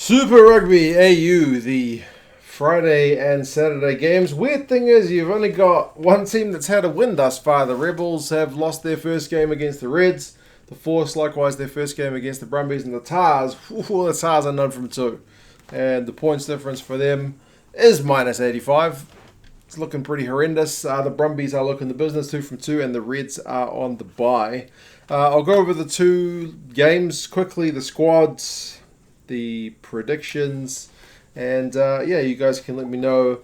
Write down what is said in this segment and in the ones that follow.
Super Rugby AU, the Friday and Saturday games. Weird thing is, you've only got one team that's had a win thus far. The Rebels have lost their first game against the Reds. The Force, likewise, their first game against the Brumbies. And the Tars, the Tars are none from two. And the points difference for them is minus 85. It's looking pretty horrendous. The Brumbies are looking the business, 2 from 2, and the Reds are on the bye. I'll go over the two games quickly, the squads, the predictions, and you guys can let me know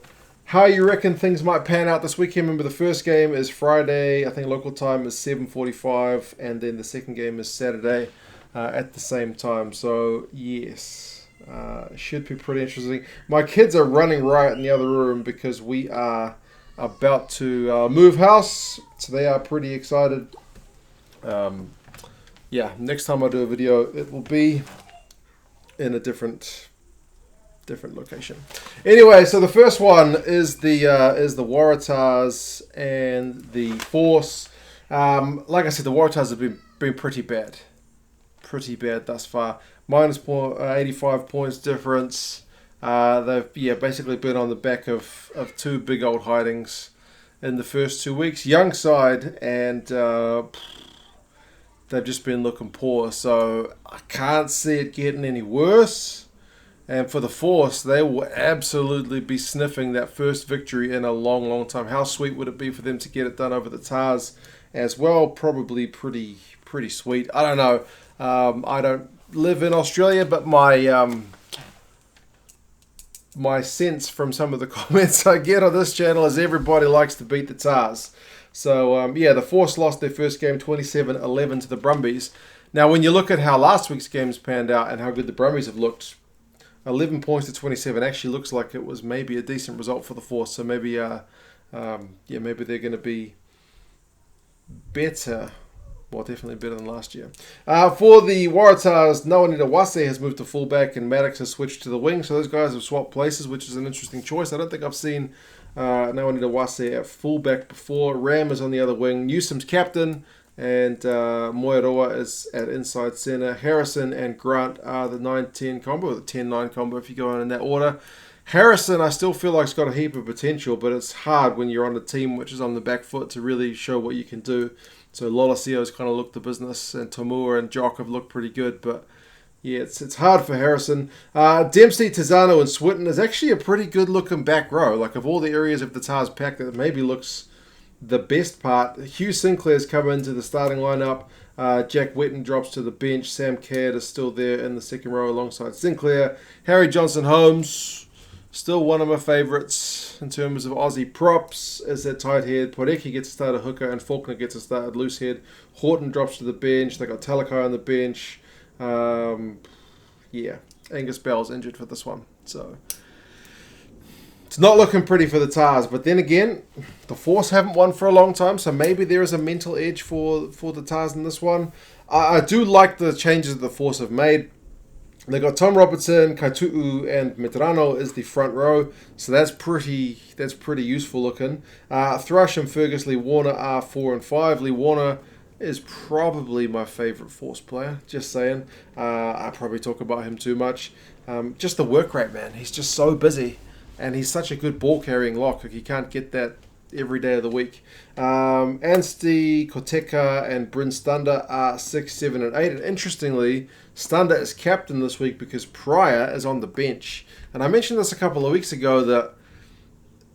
how you reckon things might pan out this weekend. Remember, the first game is Friday, I think local time is 7:45, and then the second game is Saturday at the same time. So yes, should be pretty interesting. My kids are running riot in the other room because we are about to move house, so they are pretty excited. Next time I do a video, it will be in a different location. Anyway, so the first one is the Waratahs and the Force. Like I said, the Waratahs have been pretty bad thus far. Minus 85 points difference. They've basically been on the back of two big old hidings in the first 2 weeks. Young side, and they've just been looking poor, so I can't see it getting any worse. And for the Force, they will absolutely be sniffing that first victory in a long, long time. How sweet would it be for them to get it done over the Tars as well? Probably pretty sweet. I don't know. I don't live in Australia, but my sense from some of the comments I get on this channel is everybody likes to beat the Tars. So, the Force lost their first game 27-11 to the Brumbies. Now, when you look at how last week's games panned out and how good the Brumbies have looked, 11 points to 27 actually looks like it was maybe a decent result for the Force. So maybe, maybe they're going to be better. Well, definitely better than last year. For the Waratahs, Noanita Wase has moved to fullback and Maddox has switched to the wing. So those guys have swapped places, which is an interesting choice. I don't think I've seen Noanita Wase at fullback before. Ram is on the other wing. Newsom's captain, and Moeroa is at inside centre. Harrison and Grant are the 9-10 combo, or the 10-9 combo if you go on in that order. Harrison, I still feel like, has got a heap of potential, but it's hard when you're on a team which is on the back foot to really show what you can do. So Lolasio's kind of looked the business, and Tomua and Jock have looked pretty good, but yeah, it's hard for Harrison. Dempsey, Tizano, and Swinton is actually a pretty good-looking back row. Like, of all the areas of the Tars pack that maybe looks the best part, Hugh Sinclair's come into the starting lineup. Jack Wetton drops to the bench. Sam Caird is still there in the second row alongside Sinclair. Harry Johnson-Holmes, still one of my favourites in terms of Aussie props, is at tight head. Poreki gets to start a hooker, and Faulkner gets to start at loose head. Horton drops to the bench. They got Talakai on the bench. Angus Bell's injured for this one, so it's not looking pretty for the Tars. But then again, the Force haven't won for a long time, so maybe there is a mental edge for the Tars in this one. I do like the changes that the Force have made. They got Tom Robertson, Kaitu'u, and Medrano is the front row, so that's pretty useful looking. Thrush and Fergus Lee Warner are 4 and 5. Lee Warner is probably my favourite Force player, just saying. I probably talk about him too much. Just the work rate, man. He's just so busy, and he's such a good ball-carrying lock. Like, you can't get that every day of the week. Anstey, Koteka, and Bryn Stander are 6, 7, and 8. And interestingly, Stander is captain this week because Pryor is on the bench. And I mentioned this a couple of weeks ago that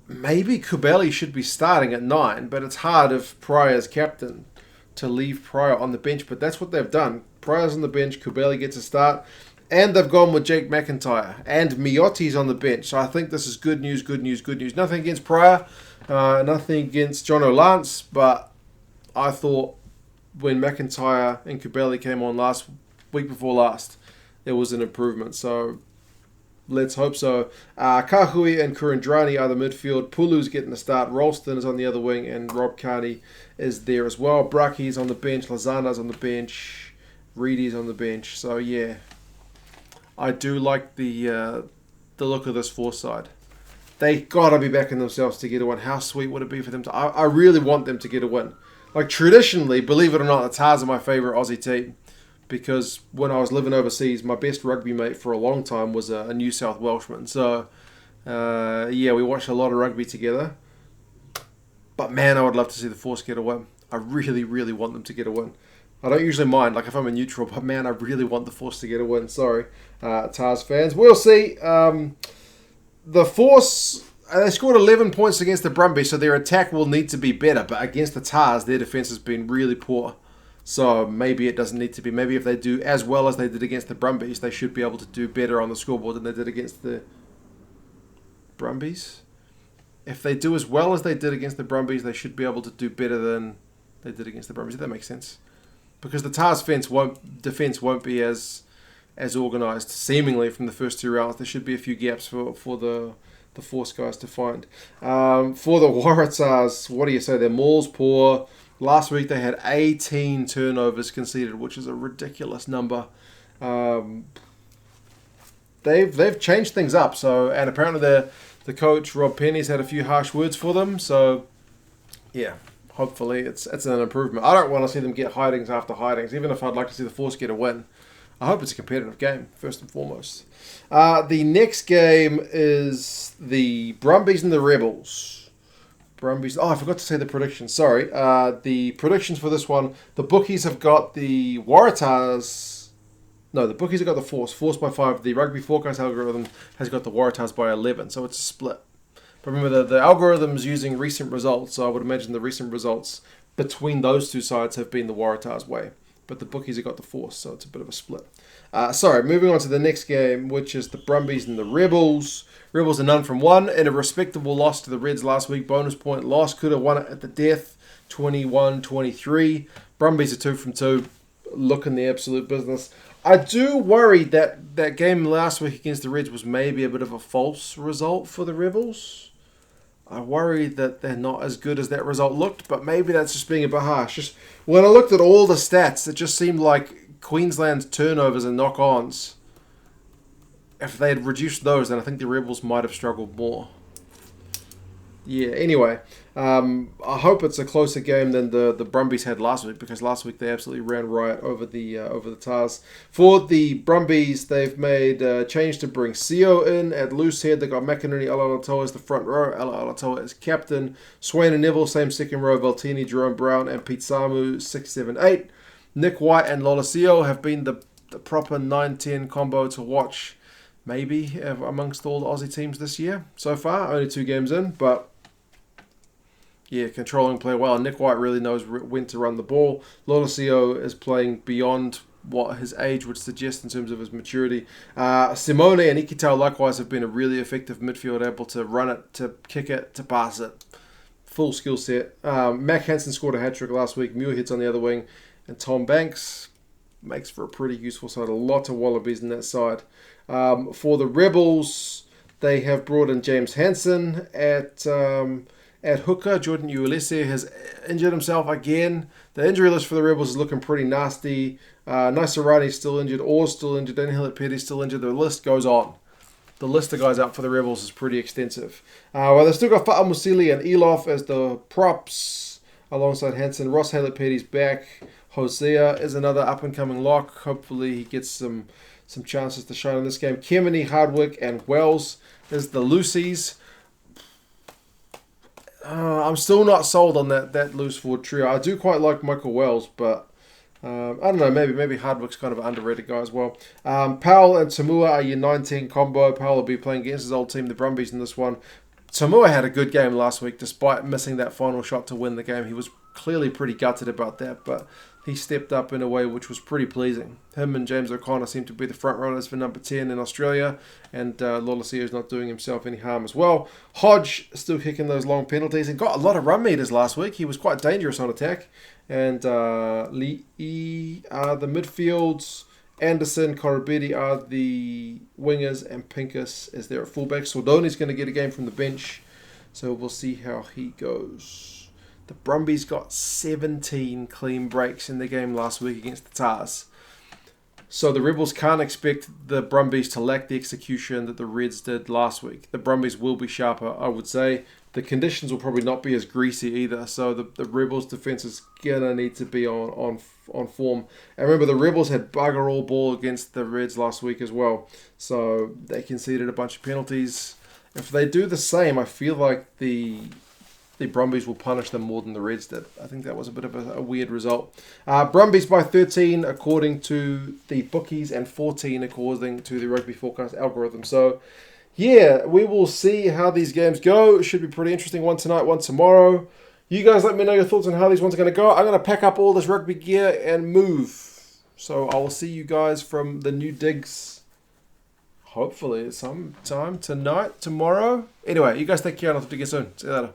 maybe Kubeli should be starting at 9, but it's hard if Pryor is captain to leave Pryor on the bench, but that's what they've done. Pryor's on the bench, Kubeli gets a start, and they've gone with Jake McIntyre, and Miotti's on the bench. So I think this is good news. Nothing against Pryor, nothing against John O'Lance, but I thought when McIntyre and Kubeli came on week before last, there was an improvement. So let's hope so. Kahui and Kurandrani are the midfield. Pulu's getting the start. Ralston is on the other wing, and Rob Carney is there as well. Braki's on the bench. Lazana's on the bench. Reedy's on the bench. So yeah, I do like the look of this Force side. They gotta be backing themselves to get a win. How sweet would it be for them to? I really want them to get a win. Like, traditionally, believe it or not, the Tars are my favourite Aussie team. because when I was living overseas, my best rugby mate for a long time was a New South Welshman. So, yeah, we watched a lot of rugby together. But man, I would love to see the Force get a win. I really, really want them to get a win. I don't usually mind, like if I'm a neutral, but man, I really want the Force to get a win. Sorry, Tars fans. We'll see. The Force, they scored 11 points against the Brumbies, so their attack will need to be better. But against the Tars, their defense has been really poor. So maybe it doesn't need to be. Maybe if they do as well as they did against the Brumbies, they should be able to do better on the scoreboard than they did against the Brumbies. If they do as well as they did against the Brumbies, they should be able to do better than they did against the Brumbies. If that makes sense. Because the Tars defense won't be as organised, seemingly, from the first 2 rounds. There should be a few gaps for the Force guys to find. For the Waratahs, what do you say? Their maul's poor. Last week they had 18 turnovers conceded, which is a ridiculous number. They've changed things up. So, and apparently the coach Rob Penny's had a few harsh words for them. So, yeah. Hopefully it's an improvement. I don't want to see them get hidings after hidings, even if I'd like to see the Force get a win. I hope it's a competitive game, first and foremost. The next game is the Brumbies and the Rebels. Brumbies. Oh, I forgot to say the predictions. Sorry. The predictions for this one, the bookies have got the Waratahs. No, the bookies have got the Force. Force by 5. The Rugby Forecast algorithm has got the Waratahs by 11, so it's a split. But remember, the algorithm is using recent results, so I would imagine the recent results between those two sides have been the Waratahs' way. But the bookies have got the Force, so it's a bit of a split. Sorry, moving on to the next game, which is the Brumbies and the Rebels. Rebels are none from one in a respectable loss to the Reds last week. Bonus point loss, could have won it at the death, 21-23. Brumbies are 2 from 2, looking the absolute business. I do worry that game last week against the Reds was maybe a bit of a false result for the Rebels. I worry that they're not as good as that result looked, but maybe that's just being a bit harsh. Just when I looked at all the stats, it just seemed like Queensland's turnovers and knock-ons, if they had reduced those, then I think the Rebels might have struggled more. Yeah, anyway, I hope it's a closer game than the Brumbies had last week, because last week they absolutely ran riot over the Tars. For the Brumbies, they've made a change to bring Sio in at loose head. They got McInerney, Alatoa as the front row, Alatoa as captain, Swain and Neville, same second row, Valtini, Jerome Brown, and Pete Samu, 6, 7, 8. Nick White and Lolosio have been the proper 9-10 combo to watch, maybe, amongst all the Aussie teams this year so far. Only 2 games in, but yeah, controlling play well. Nick White really knows when to run the ball. Lolosio is playing beyond what his age would suggest in terms of his maturity. Simone and Ikitau likewise have been a really effective midfield, able to run it, to kick it, to pass it. Full skill set. Mac Hansen scored a hat-trick last week. Muirhead's on the other wing. And Tom Banks makes for a pretty useful side. A lot of Wallabies in that side. For the Rebels, they have brought in James Hansen at hooker. Jordan Uelese has injured himself again. The injury list for the Rebels is looking pretty nasty. Naisarani's still injured. Orr's still injured. Daniel Petty's still injured. The list goes on. The list of guys out for the Rebels is pretty extensive. Well, they've still got Fa'amusili and Elof as the props alongside Hansen. Ross Haley-Petty's back. Hosea is another up-and-coming lock. Hopefully he gets some chances to shine in this game. Kemeny, Hardwick, and Wells is the loosies. I'm still not sold on that loose forward trio. I do quite like Michael Wells, but I don't know, maybe Hardwick's kind of an underrated guy as well. Powell and Tamua are your 19 combo. Powell will be playing against his old team, the Brumbies, in this one. Tamua had a good game last week, despite missing that final shot to win the game. He was clearly pretty gutted about that, but he stepped up in a way which was pretty pleasing. Him and James O'Connor seem to be the front runners for number 10 in Australia, and Lolosio is not doing himself any harm as well. Hodge still kicking those long penalties and got a lot of run meters last week. He was quite dangerous on attack. And Lee are the midfields. Anderson, Korobedi are the wingers, and Pincus is there at fullback. Sordoni's going to get a game from the bench, so we'll see how he goes. The Brumbies got 17 clean breaks in the game last week against the Tars. So the Rebels can't expect the Brumbies to lack the execution that the Reds did last week. The Brumbies will be sharper, I would say, the conditions will probably not be as greasy either. So the Rebels defense is gonna need to be on form. And remember, the Rebels had bugger all ball against the Reds last week as well. So they conceded a bunch of penalties. If they do the same, I feel like the Brumbies will punish them more than the Reds did. I think that was a bit of a weird result. Brumbies by 13 according to the bookies and 14 according to the Rugby Forecast algorithm. So yeah, we will see how these games go. It should be pretty interesting. One tonight, one tomorrow. You guys let me know your thoughts on how these ones are going to go. I'm going to pack up all this rugby gear and move. So I will see you guys from the new digs, hopefully sometime tonight, tomorrow. Anyway, you guys take care and I'll talk to you soon. See you later.